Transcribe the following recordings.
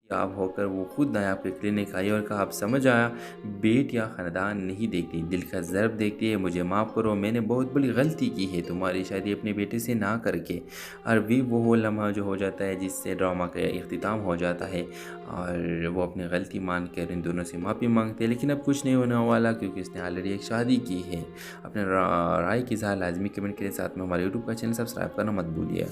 आप होकर वो खुद नायाब के क्लिनिक आई और कहा, अब समझ आया, बेट या ख़ानदान नहीं देखती, दिल का ज़र्ब देखती है। मुझे माफ़ करो, मैंने बहुत बड़ी गलती की है तुम्हारी शादी अपने बेटे से ना करके। और भी वो लम्हा जो हो जाता है जिससे ड्रामा का इख्तिताम हो जाता है, और वो अपनी गलती मान कर इन दोनों से माफ़ी मांगते हैं। लेकिन अब कुछ नहीं होने वाला, क्योंकि उसने ऑलरेडी एक शादी की है। अपने राय की इज़हार लाजमी कमेंट के साथ में हमारे यूट्यूब का चैनल सब्सक्राइब करना मत भूलिए।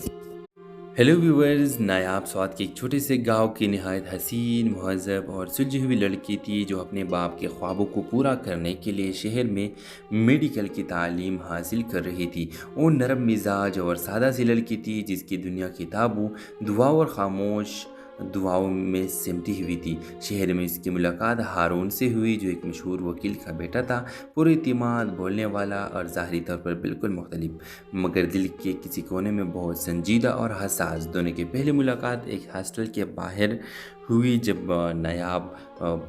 हेलो व्यूवर्स, नायाब स्वात के एक छोटे से गांव की नहायत हसीन, महज़ब और सुलझी हुई लड़की थी जो अपने बाप के ख्वाबों को पूरा करने के लिए शहर में मेडिकल की तालीम हासिल कर रही थी। वो नरम मिजाज और सादा सी लड़की थी जिसकी दुनिया किताबों, दुआ और खामोश दुआओं में सिमटी हुई थी। शहर में इसकी मुलाकात हारून से हुई, जो एक मशहूर वकील का बेटा था, पुरएतिमाद, बोलने वाला और ज़ाहरी तौर पर बिल्कुल मुख्तलिफ, मगर दिल के किसी कोने में बहुत संजीदा और हसास। दोनों की पहली मुलाकात एक हॉस्टल के बाहर हुई जब नायाब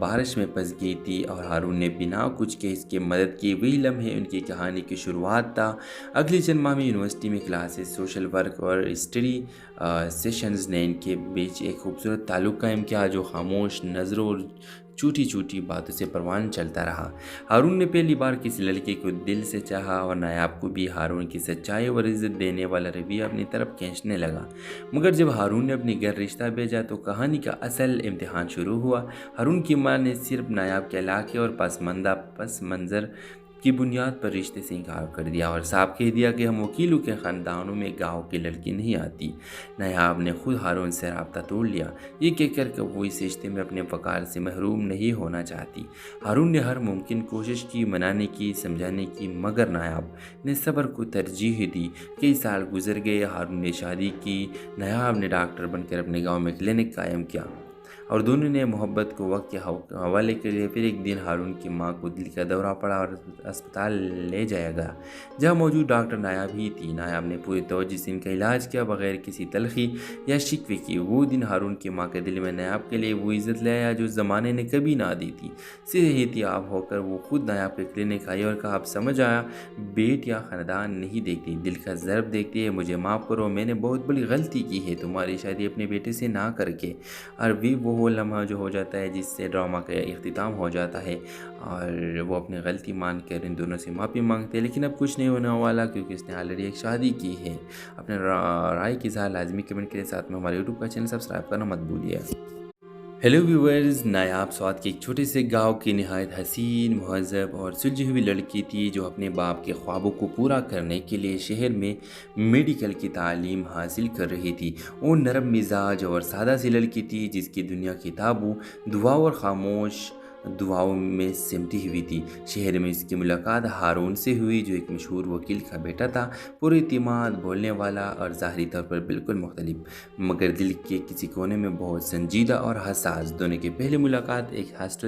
बारिश में फंस गई थी और हारून ने बिना कुछ के इसकी मदद की। वही लम्हे उनकी कहानी की शुरुआत था। अगली चंद माह में यूनिवर्सिटी में क्लासेस, सोशल वर्क और स्टडी सेशंस ने इनके बीच एक खूबसूरत ताल्लुक़ कायम किया, जो खामोश नज़रों और छोटी छोटी बातों से परवान चलता रहा। हारून ने पहली बार किसी लड़के को दिल से चाहा और नायाब को भी हारून की सच्चाई और इज़्ज़त देने वाला रवैया अपनी तरफ खींचने लगा। मगर जब हारून ने अपने घर रिश्ता भेजा तो कहानी का असल इम्तिहान शुरू हुआ। हारून की मां ने सिर्फ नायाब के इलाके और पस मंज़र की बुनियाद पर रिश्ते से इनकार कर दिया और साफ कह दिया कि हम वकीलों के ख़ानदानों में गाँव की लड़की नहीं आती। नायाब ने खुद हारून से राब्ता तोड़ लिया, ये कहकर कि वो इस रिश्ते में अपने वक़ार से महरूम नहीं होना चाहती। हारून ने हर मुमकिन कोशिश की, मनाने की, समझाने की, मगर नायाब ने सब्र को तरजीह दी। कई साल गुजर गए, हारून ने शादी की, नायाब ने डॉक्टर बनकर अपने गाँव में क्लिनिक कायम किया और दोनों ने मोहब्बत को वक्त के हवाले के लिए। फिर एक दिन हारून की मां को दिल का दौरा पड़ा और अस्पताल ले जाया गया, जहां मौजूद डॉक्टर नायाब ही थी। नायाब ने पूरी तवज्जो से इनका इलाज किया, बगैर किसी तलखी या शिकवे की। वो दिन हारून की मां के दिल में नायाब के लिए वो इज़्ज़त ले आया जो ज़माने ने कभी ना दी थी। सेहतियाब होकर वो खुद नायाब के क्लिनिक आई और कहा, अब समझ आया, बेट या ख़ानदान नहीं देखती, दिल का ज़र्ब देखती है। मुझे माफ़ करो, मैंने बहुत बड़ी गलती की है तुम्हारी शादी अपने बेटे से ना करके। और भी वो लम्हा जो हो जाता है जिससे ड्रामा का इख्तिताम हो जाता है, और वो अपनी गलती मान कर इन दोनों से माफ़ी मांगते हैं। लेकिन अब कुछ नहीं होने वाला, क्योंकि उसने ऑलरेडी एक शादी की है। अपने राय की इज़हार लाजमी कमेंट के साथ में हमारे यूट्यूब का चैनल सब्सक्राइब करना मत भूलिए। हेलो व्यूवर्स, नायाब स्वात के एक छोटे से गांव की नहायत हसीन, महज़ब और सुलझी हुई लड़की थी जो अपने बाप के ख्वाबों को पूरा करने के लिए शहर में मेडिकल की तालीम हासिल कर रही थी। वो नरम मिजाज और सादा सी लड़की थी जिसकी दुनिया किताबों, दुआ और खामोश दुआओं में सिमटी हुई थी। शहर में इसकी मुलाकात हारून से हुई, जो एक मशहूर वकील का बेटा था, पुरएतिमाद, बोलने वाला और ज़ाहरी तौर पर बिल्कुल मुख्तलिफ, मगर दिल के किसी कोने में बहुत संजीदा और हसास। दोनों की पहली मुलाकात एक हॉस्टल